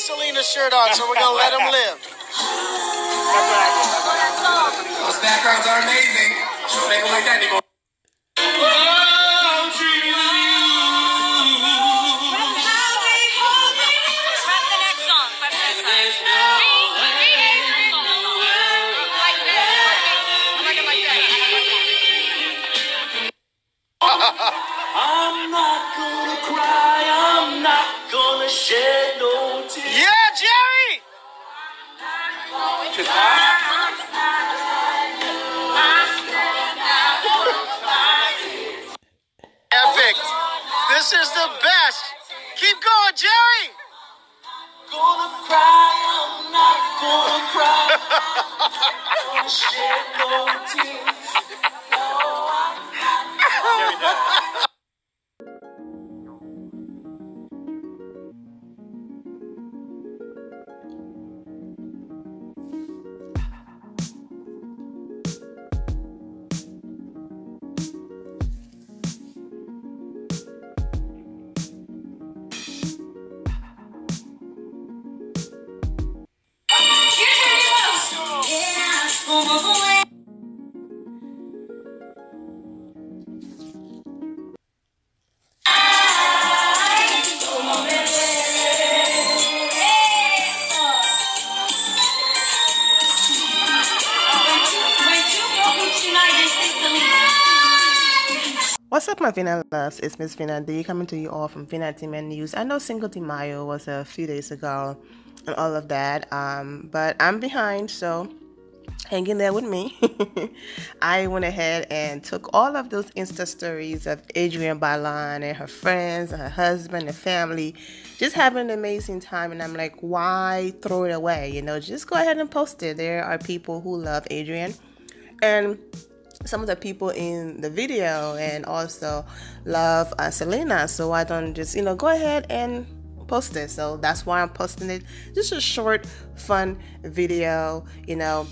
Selena's shirt on, so we're going to let him live. Those backgrounds are amazing. Don't make them like that anymore. I'm not gonna cry, I'm not gonna shed no tears. Yeah, Jerry! Epic. This is the best. Keep going, Jerry! Gonna cry, I'm not gonna cry. I'm not gonna shed no tears. What's up, my Vina loves? It's Miss Vina D coming to you all from Vina Team News. I know Cinco De Mayo was a few days ago and all of that, but I'm behind, so hang in there with me. I went ahead and took all of those Insta stories of Adrienne Bailon and her friends and her husband and family just having an amazing time, and I'm like, why throw it away? You know, just go ahead and post it. There are people who love Adrienne, and some of the people in the video and also love Selena, so I don't just, you know, go ahead and post it. So that's why I'm posting it. Just a short, fun video, you know,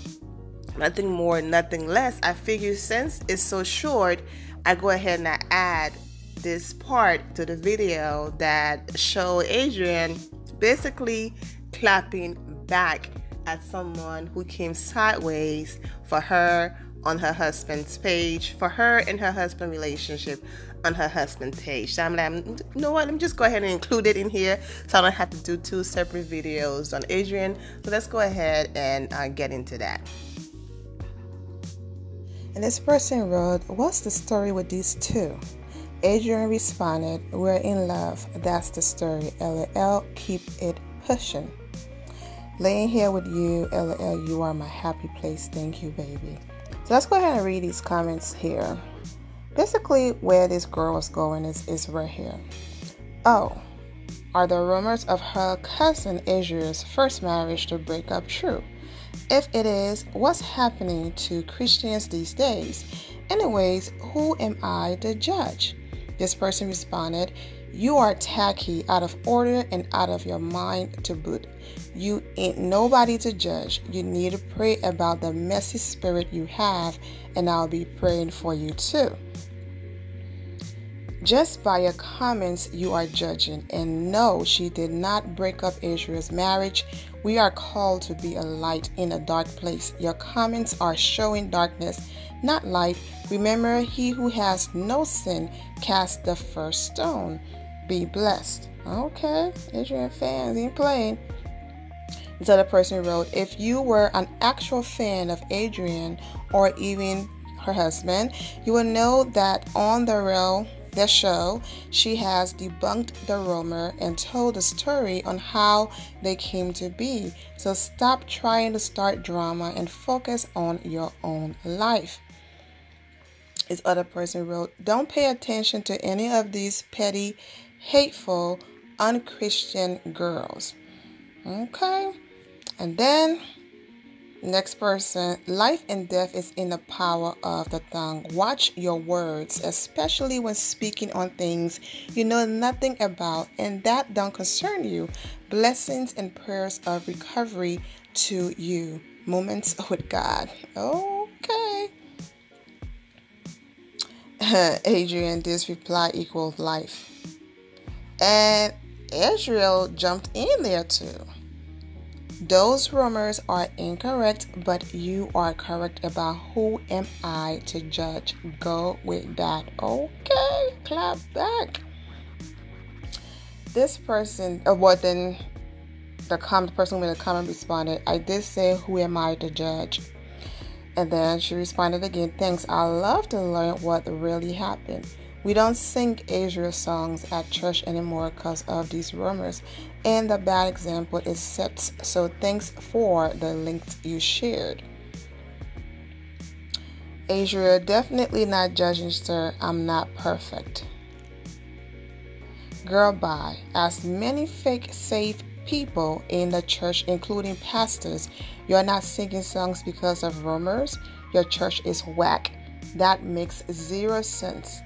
nothing more, nothing less. I figure since it's so short, I go ahead and I add this part to the video that show Adrienne basically clapping back at someone who came sideways for her on her husband's page, for her and her husband relationship on her husband's page. So I'm like, you know what, let me just go ahead and include it in here so I don't have to do two separate videos on Adrienne. So let's go ahead and get into that. And this person wrote, what's the story with these two? Adrienne responded, we're in love, that's the story, LOL, keep it pushing. Laying here with you, LOL, you are my happy place, thank you, baby. So let's go ahead and read these comments here. Basically, where this girl is going is right here. Oh, are the rumors of her cousin Adrienne's first marriage to break up true? If it is, what's happening to Christians these days? Anyways, who am I to judge? This person responded, you are tacky, out of order, and out of your mind to boot. You ain't nobody to judge. You need to pray about the messy spirit you have, and I'll be praying for you too. Just by your comments, you are judging. And no, she did not break up Adrienne's marriage. We are called to be a light in a dark place. Your comments are showing darkness, not light. Remember, he who has no sin cast the first stone. Be blessed. Okay, Adrienne fans ain't playing. This other person wrote, if you were an actual fan of Adrienne or even her husband, you will know that on the show, she has debunked the rumor and told the story on how they came to be. So stop trying to start drama and focus on your own life. This other person wrote, don't pay attention to any of these petty, hateful, unchristian girls. Okay. And then, next person, life and death is in the power of the tongue. Watch your words, especially when speaking on things you know nothing about and that don't concern you. Blessings and prayers of recovery to you. Moments with God. Okay. Adrienne, this reply equals life. And Israel jumped in there too. Those rumors are incorrect, but you are correct about who am I to judge. Go with that. Okay, clap back. This person, then the person with the comment responded, I did say, who am I to judge? And then she responded again, thanks, I love to learn what really happened. We don't sing Israel songs at church anymore because of these rumors. And the bad example is set. So thanks for the links you shared. Israel, definitely not judging, sir. I'm not perfect. Girl, bye. As many fake safe people in the church, including pastors, you're not singing songs because of rumors. Your church is whack. That makes zero sense.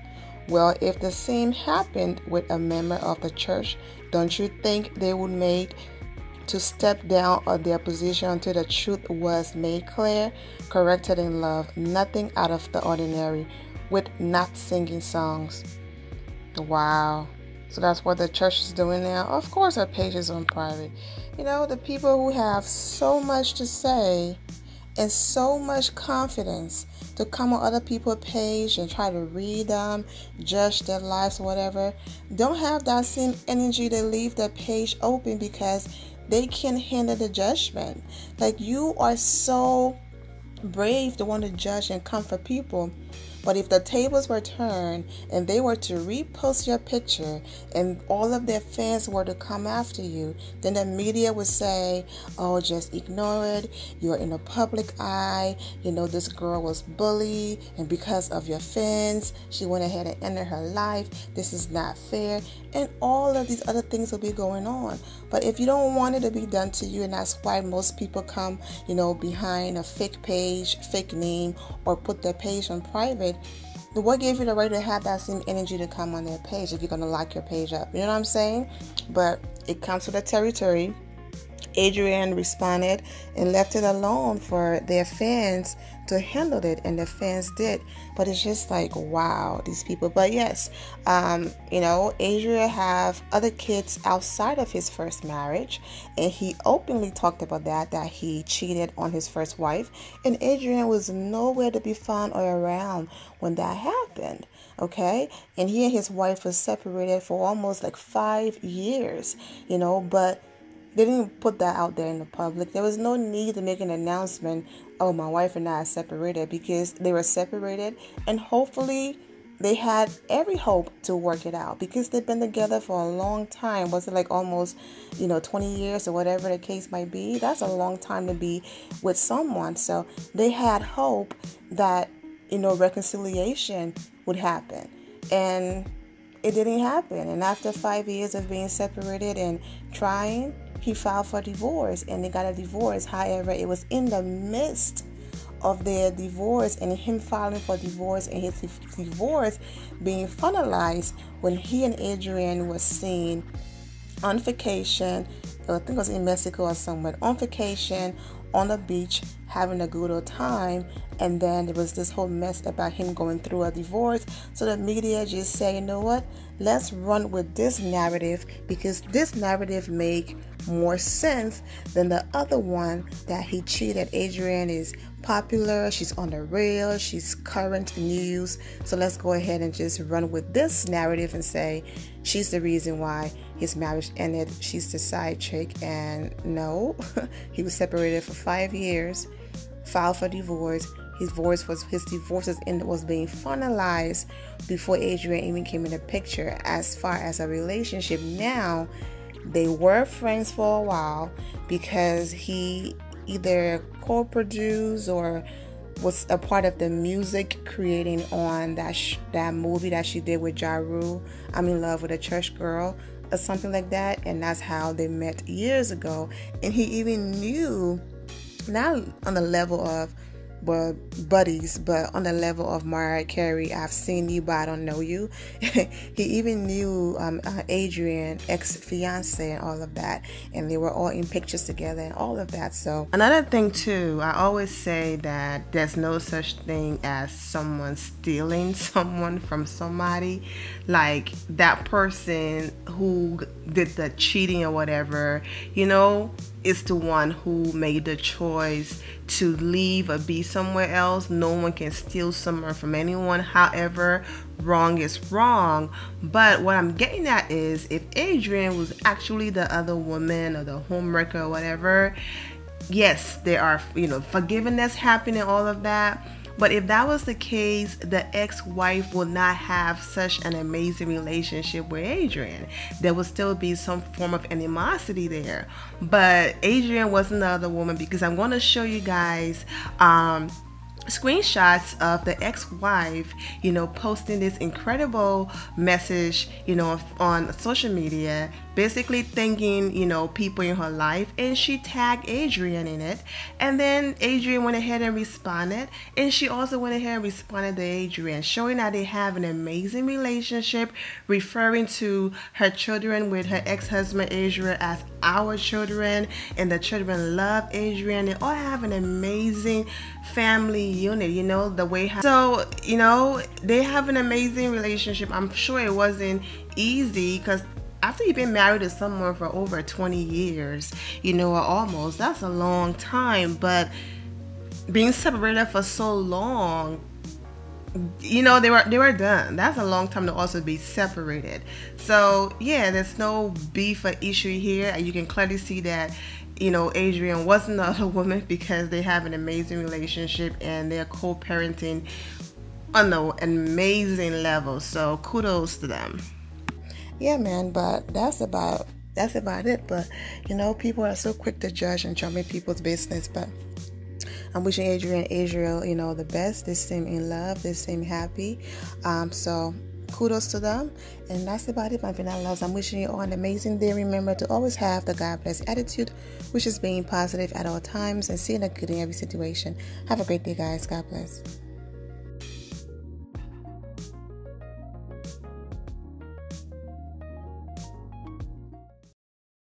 Well, if the same happened with a member of the church, don't you think they would make to step down of their position until the truth was made clear, corrected in love, nothing out of the ordinary, with not singing songs? Wow. So that's what the church is doing now. Of course, our page is on private. You know, the people who have so much to say and so much confidence to come on other people's page and try to read them, judge their lives, whatever, don't have that same energy to leave the page open because they can't handle the judgment. Like, you are so brave to want to judge and comfort people. But if the tables were turned and they were to repost your picture and all of their fans were to come after you, then the media would say, oh, just ignore it. You're in the public eye. You know, this girl was bullied, and because of your fans, she went ahead and ended her life. This is not fair. And all of these other things will be going on. But if you don't want it to be done to you, and that's why most people come, you know, behind a fake page, fake name, or put their page on private, what gave you the right to have that same energy to come on their page if you're going to lock your page up? You know what I'm saying? But it comes with the territory. Adrienne responded and left it alone for their fans to handle it, and the fans did. But it's just like, wow, these people. But yes, you know, Adrienne have other kids outside of his first marriage, and he openly talked about that he cheated on his first wife, and Adrienne was nowhere to be found or around when that happened. Okay, and he and his wife were separated for almost like 5 years, you know, but they didn't put that out there in the public. There was no need to make an announcement, oh, my wife and I are separated, because they were separated, and hopefully they had every hope to work it out because they've been together for a long time. Was it like almost, 20 years or whatever the case might be? That's a long time to be with someone. So they had hope that, reconciliation would happen. And it didn't happen. And after 5 years of being separated and trying, he filed for divorce, and they got a divorce. However, it was in the midst of their divorce and him filing for divorce and his divorce being finalized when he and Adrienne were seen on vacation. I think it was in Mexico or somewhere, on vacation on the beach, having a good old time. And then there was this whole mess about him going through a divorce. So the media just say, you know what, let's run with this narrative because this narrative make more sense than the other one that he cheated. Adrienne is popular, she's on the rail, she's current news, so let's go ahead and just run with this narrative and say she's the reason why his marriage ended. She's the side chick. And no, he was separated for 5 years, filed for divorce. His divorce was being finalized before Adrienne even came in the picture as far as a relationship. Now they were friends for a while because he either co-produced or was a part of the music creating on that movie that she did with Ja Rule, I'm in Love with a Church Girl, or something like that. And that's how they met years ago. And he even knew, not on the level of buddies, but on the level of Mariah Carey, I've seen you but I don't know you. He even knew Adrienne, ex-fiance, and all of that, and they were all in pictures together and all of that. So another thing too, I always say that there's no such thing as someone stealing someone from somebody. Like that person who did the cheating or whatever, is the one who made the choice to leave or be somewhere else. No one can steal someone from anyone. However, wrong is wrong. But what I'm getting at is, if Adrienne was actually the other woman or the homewrecker or whatever, yes, there are, forgiveness happening, all of that. But if that was the case, the ex-wife would not have such an amazing relationship with Adrienne. There would still be some form of animosity there. But Adrienne wasn't the other woman, because I'm going to show you guys screenshots of the ex-wife, posting this incredible message, on social media, basically thanking, people in her life, and she tagged Adrienne in it. And then Adrienne went ahead and responded, and she also went ahead and responded to Adrienne, showing that they have an amazing relationship, referring to her children with her ex-husband Adrienne as our children, and the children love Adrienne. They all have an amazing family unit, the way so they have an amazing relationship. I'm sure it wasn't easy, because after you've been married to someone for over 20 years, or almost, that's a long time. But being separated for so long, they were done. That's a long time to also be separated. So yeah, there's no beef or issue here, and you can clearly see that Adrienne wasn't the other woman, because they have an amazing relationship and they're co-parenting on an amazing level. So kudos to them. Yeah, man, but that's about it. But people are so quick to judge and jump in people's business. But I'm wishing Adrienne and Israel, the best. They seem in love, they seem happy. So kudos to them. And that's about it, my vanilla loves. I'm wishing you all an amazing day. Remember to always have the God bless attitude, which is being positive at all times and seeing the good in every situation. Have a great day, guys. God bless.